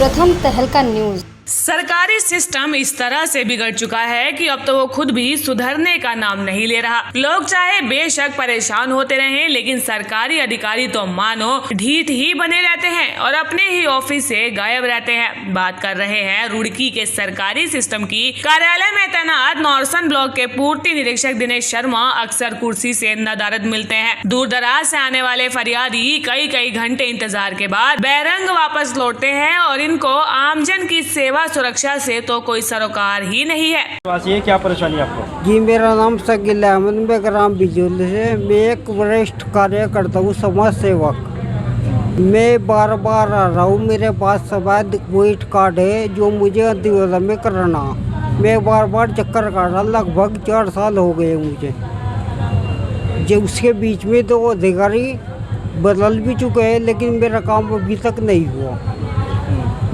प्रथम तहलका न्यूज। सरकारी सिस्टम इस तरह से बिगड़ चुका है कि अब तो वो खुद भी सुधरने का नाम नहीं ले रहा। लोग चाहे बेशक परेशान होते रहें, लेकिन सरकारी अधिकारी तो मानो ढीठ ही बने रहते हैं और अपने ही ऑफिस से गायब रहते हैं। बात कर रहे हैं रुड़की के सरकारी सिस्टम की। कार्यालय में तैनात नॉर्सन ब्लॉक के पूर्ति निरीक्षक दिनेश शर्मा अक्सर कुर्सी से नदारद मिलते हैं। दूर दराज से आने वाले फरियादी कई घंटे इंतजार के बाद बैरंग वापस लौटते हैं और इनको आमजन की सेवा सुरक्षा से तो कोई सरोकार ही नहीं है। ये क्या परेशानी आपको? जी, मेरा नाम शकील अहमद, मैं ग्राम बिजोल से। मैं एक वरिष्ठ कार्यकर्ता हूँ, समाज सेवक। मैं बार बार आ रहा हूँ, मेरे पास सफेद वोट कार्ड है जो मुझे अंतिम में कराना। मैं बार बार चक्कर काट रहा, लगभग 4 साल हो गए मुझे। जो उसके बीच में तो अधिकारी बदल भी चुके हैं, लेकिन मेरा काम अभी तक नहीं हुआ।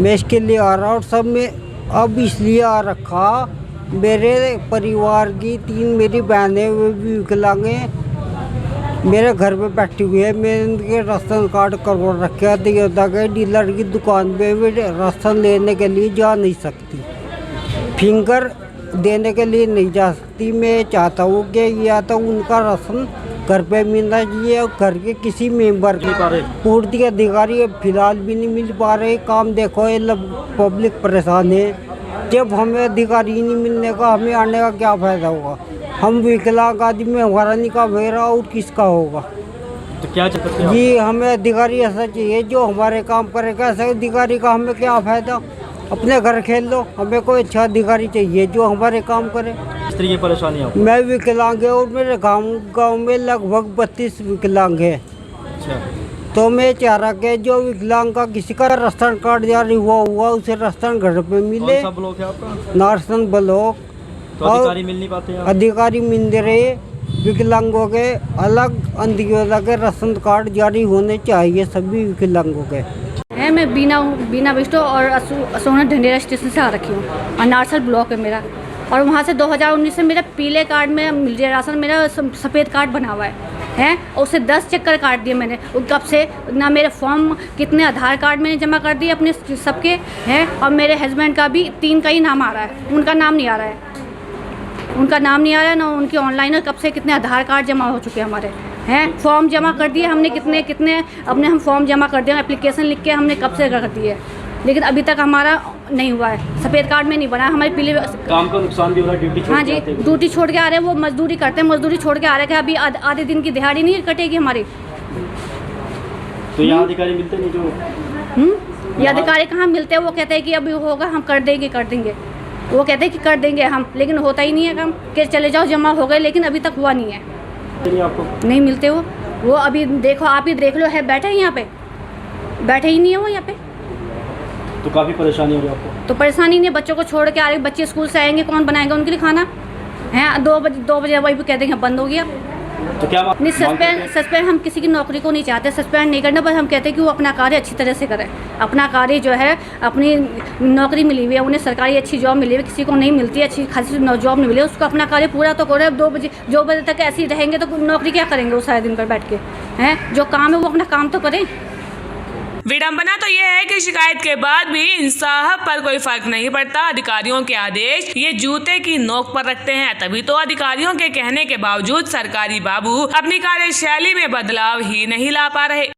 मैं इसके लिए आ रहा और सब में अब इसलिए आ रखा, मेरे परिवार की 3 मेरी बहनें वे भी विकलांग हैं, मेरे घर पे बैठी हुई है। मैं इनके राशन कार्ड करवा रखे दियोदा के डीलर की दुकान पे भी राशन लेने के लिए जा नहीं सकती, फिंगर देने के लिए नहीं जा सकती। मैं चाहता हूँ कि या तो उनका राशन घर पे मिलना चाहिए और घर के किसी मेंबर के पूर्ति अधिकारी फिलहाल भी नहीं मिल पा रहे। काम देखो, ये पब्लिक परेशान है। जब हमें अधिकारी नहीं मिलने का, हमें आने का क्या फायदा होगा? हम विकलांग आदमी, हमारा नहीं का मेरा और किसका होगा? तो क्या चाहते हैं? जी, हमें अधिकारी ऐसा चाहिए जो हमारे काम करेगा। ऐसा अधिकारी का हमें क्या फायदा? अपने घर खेल लो, हमें कोई अच्छा अधिकारी चाहिए जो हमारे काम करे। इस तरह की परेशानी है? मैं विकलांग है और मेरे गांव में लगभग 32 विकलांग है। अच्छा। तो मैं चाह रहा कि जो विकलांग का किसी का राशन कार्ड जारी हुआ उसे राशन घर पे मिले। कौन सा ब्लॉक है आपका? नॉर्सन ब्लॉक। तो अधिकारी मिल नहीं पाते हैं? अधिकारी मिल रहे, विकलांगों के अलग अंत्योदय के राशन कार्ड जारी होने चाहिए सभी विकलांगों के। मैं बीना बिस्टो और सोना ढंडेरा स्टेशन से आ रखी हूँ और नारसल ब्लॉक है मेरा। और वहाँ से 2019 से मेरा पीले कार्ड में मिल रहा राशन, मेरा सफ़ेद कार्ड बना हुआ है और उसे 10 चक्कर काट दिए मैंने। कब से ना मेरे फॉर्म कितने आधार कार्ड मैंने जमा कर दिए अपने सबके हैं, और मेरे हस्बैंड का भी 3 का ही नाम आ रहा है, उनका नाम नहीं आ रहा है। उनका नाम नहीं आ रहा है ना उनकी ऑनलाइन। कब से कितने आधार कार्ड जमा हो चुके हैं हमारे हैं, फॉर्म जमा कर दिए हमने, कितने अपने हम फॉर्म जमा कर दिए, एप्लीकेशन लिख के हमने कब से कर दिए, लेकिन अभी तक हमारा नहीं हुआ है। सफ़ेद कार्ड में नहीं बना हमारे पीले। काम का नुकसान भी हो रहा है, ड्यूटी छोड़ हाँ जी, ड्यूटी छोड़ के आ रहे हैं, वो मजदूरी करते हैं, मजदूरी छोड़ के आ रहे हैं। अभी आधे दिन की दिहाड़ी नहीं कटेगी हमारी। तो यहाँ अधिकारी मिलते नहीं जो? ये अधिकारी कहाँ मिलते हैं? वो कहते हैं कि अभी होगा, हम कर देंगे। वो कहते हैं कि कर देंगे हम, लेकिन होता ही नहीं है काम। कि चले जाओ जमा हो गए, लेकिन अभी तक हुआ नहीं है। नहीं आपको नहीं मिलते वो अभी देखो, आप ही देख लो, है बैठे ही यहाँ पे, बैठे ही नहीं है वो यहाँ पे। तो काफ़ी परेशानी हो रही है आपको? तो परेशानी नहीं, बच्चों को छोड़ के आ रहे, बच्चे स्कूल से आएंगे, कौन बनाएगा उनके लिए खाना? हैं 2 बजे वही कह देंगे बंद हो गया। तो क्या नहीं, सस्पेंड हम किसी की नौकरी को नहीं चाहते, सस्पेंड नहीं करना, बस हम कहते हैं कि वो अपना कार्य अच्छी तरह से करें। अपना कार्य जो है, अपनी नौकरी मिली हुई है उन्हें, सरकारी अच्छी जॉब मिली हुई है, किसी को नहीं मिलती अच्छी खासी जॉब नहीं मिली, उसको अपना कार्य पूरा तो करें। 2 बजे तक ऐसे ही रहेंगे तो नौकरी क्या करेंगे वो सारे दिन पर बैठ के? हैं जो काम है वो अपना काम तो करें। विडंबना तो यह है कि शिकायत के बाद भी इंसाफ पर कोई फर्क नहीं पड़ता। अधिकारियों के आदेश ये जूते की नोक पर रखते हैं, तभी तो अधिकारियों के कहने के बावजूद सरकारी बाबू अपनी कार्यशैली में बदलाव ही नहीं ला पा रहे।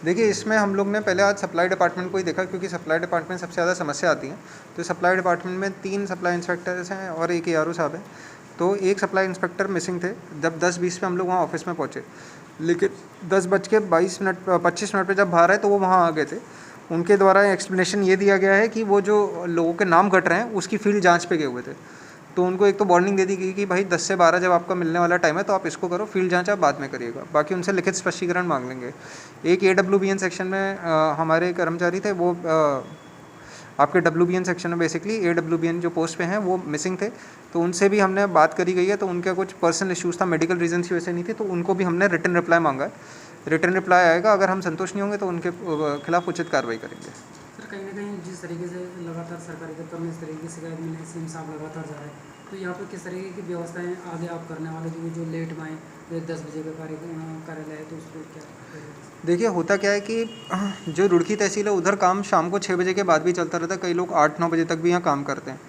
देखिए, इसमें हम लोग ने पहले आज सप्लाई डिपार्टमेंट को ही देखा, क्योंकि सप्लाई डिपार्टमेंट सबसे ज़्यादा समस्या आती है। तो सप्लाई डिपार्टमेंट में 3 सप्लाई इंस्पेक्टर्स हैं और एक ARO साहब है। तो एक सप्लाई इंस्पेक्टर मिसिंग थे। जब 10:20 पे हम लोग वहाँ ऑफिस में पहुँचे, लेकिन 10:25 पे जब बाहर आए तो वो वहाँ आ गए थे। उनके द्वारा एक्सप्लेनेशन ये दिया गया है कि वो जो लोगों के नाम कट रहे हैं उसकी फील्ड जांच पे गए हुए थे। तो उनको एक तो वार्निंग दे दी गई कि भाई 10 से 12 जब आपका मिलने वाला टाइम है तो आप इसको करो, फील्ड जांच आप बाद में करिएगा, बाकी उनसे लिखित स्पष्टीकरण मांग लेंगे। एक AWBN सेक्शन में हमारे कर्मचारी थे, वो आपके WBN सेक्शन में बेसिकली AWBN जो पोस्ट पे हैं वो मिसिंग थे। तो उनसे भी हमने बात करी गई है, तो उनका कुछ पर्सनल इश्यूज़ था, मेडिकल रीजन की वजह से नहीं थी, तो उनको भी हमने रिटन रिप्लाई मांगा है। रिटन रिप्लाई आएगा, अगर हम संतुष्ट नहीं होंगे तो उनके खिलाफ उचित कार्रवाई करेंगे। सर, कहीं ना कहीं जिस तरीके से लगातार सरकारी दफ्तर में इस तरीके की शिकायत मिलने से इंसाफ लगातार जा रहा है, तो यहाँ पर किस तरीके की व्यवस्थाएं आगे आप करने वाले जो लेट में आए, 10 बजे का कार्यालय है तो उस पर क्या? देखिए होता क्या है कि जो रुड़की तहसील है उधर काम शाम को 6 बजे के बाद भी चलता रहता है, कई लोग 8-9 बजे तक भी यहाँ काम करते हैं।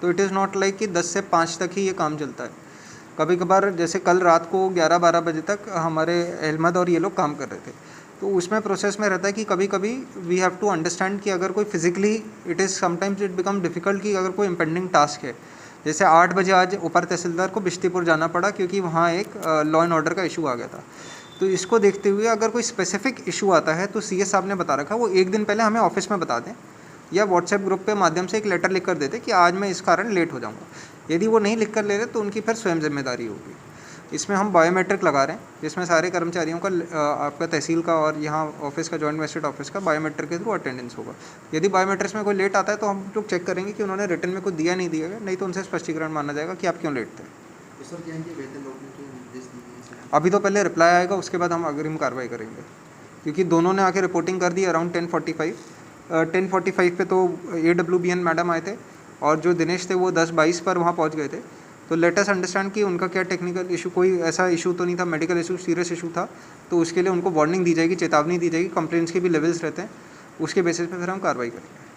तो इट इज़ नॉट लाइक कि 10 से 5 तक ही ये काम चलता है। कभी कभार जैसे कल रात को 11-12 बजे तक हमारे अहमद और ये लोग काम कर रहे थे, तो उसमें प्रोसेस में रहता है कि कभी कभी वी हैव टू अंडरस्टैंड कि अगर कोई physically it is sometimes it become difficult कि अगर कोई इम्पेंडिंग टास्क है, जैसे 8 बजे आज ऊपर तहसीलदार को बिश्तीपुर जाना पड़ा क्योंकि वहाँ एक लॉ एंड ऑर्डर का इशू आ गया था। तो इसको देखते हुए अगर कोई स्पेसिफिक इशू आता है तो सीएस साहब ने बता रखा वो एक दिन पहले हमें ऑफिस में बता दें या व्हाट्सएप ग्रुप पे माध्यम से एक लेटर लिख कर देते कि आज मैं इस कारण लेट हो जाऊँगा। यदि वो नहीं लिख कर ले रहे तो उनकी फिर स्वयं जिम्मेदारी होगी। इसमें हम बायोमेट्रिक लगा रहे हैं, जिसमें सारे कर्मचारियों का आपका तहसील का और यहाँ ऑफिस का जॉइंट मजिस्ट्रेट ऑफिस का बायोमेट्रिक के थ्रू अटेंडेंस होगा। यदि बायोमेट्रिक्स में कोई लेट आता है तो हम लोग चेक करेंगे कि उन्होंने रिटर्न में कुछ दिया नहीं दिया गया, नहीं तो उनसे स्पष्टीकरण माना जाएगा कि आप क्यों लेट थे। अभी तो पहले रिप्लाई आएगा, उसके बाद हम अग्रिम कार्रवाई करेंगे, क्योंकि दोनों ने आके रिपोर्टिंग कर दी अराउंड 10:45 पे तो AWBN मैडम आए थे और जो दिनेश थे वो 10:22 पर वहाँ पहुँच गए थे। तो लेट अस अंडरस्टैंड कि उनका क्या टेक्निकल इशू, कोई ऐसा इशू तो नहीं था, मेडिकल इशू, सीरियस इशू था, तो उसके लिए उनको वार्निंग दी जाएगी, चेतावनी दी जाएगी। कंप्लेंट्स के भी लेवल्स रहते हैं, उसके बेसिस पे फिर हम कार्रवाई करेंगे।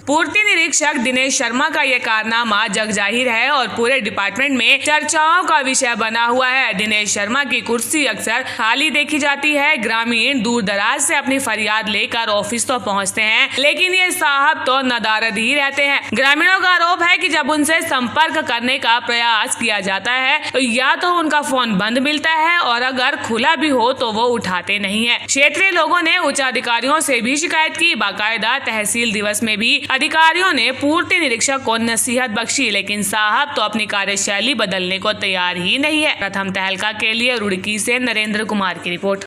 पूर्ति निरीक्षक दिनेश शर्मा का यह कारनामा जगजाहिर है और पूरे डिपार्टमेंट में चर्चाओं का विषय बना हुआ है। दिनेश शर्मा की कुर्सी अक्सर खाली देखी जाती है। ग्रामीण दूर दराज से अपनी फरियाद लेकर ऑफिस तो पहुंचते हैं, लेकिन ये साहब तो नदारद ही रहते हैं। ग्रामीणों का आरोप है कि जब उनसे संपर्क करने का प्रयास किया जाता है तो या तो उनका फोन बंद मिलता है और अगर खुला भी हो तो वो उठाते नहीं है। क्षेत्रीय लोगों ने उच्च अधिकारियों से भी शिकायत की। बाकायदा तहसील दिवस में भी अधिकारियों ने पूर्ति निरीक्षक को नसीहत बख्शी, लेकिन साहब तो अपनी कार्यशैली बदलने को तैयार ही नहीं है। प्रथम तहलका के लिए रुड़की से नरेंद्र कुमार की रिपोर्ट।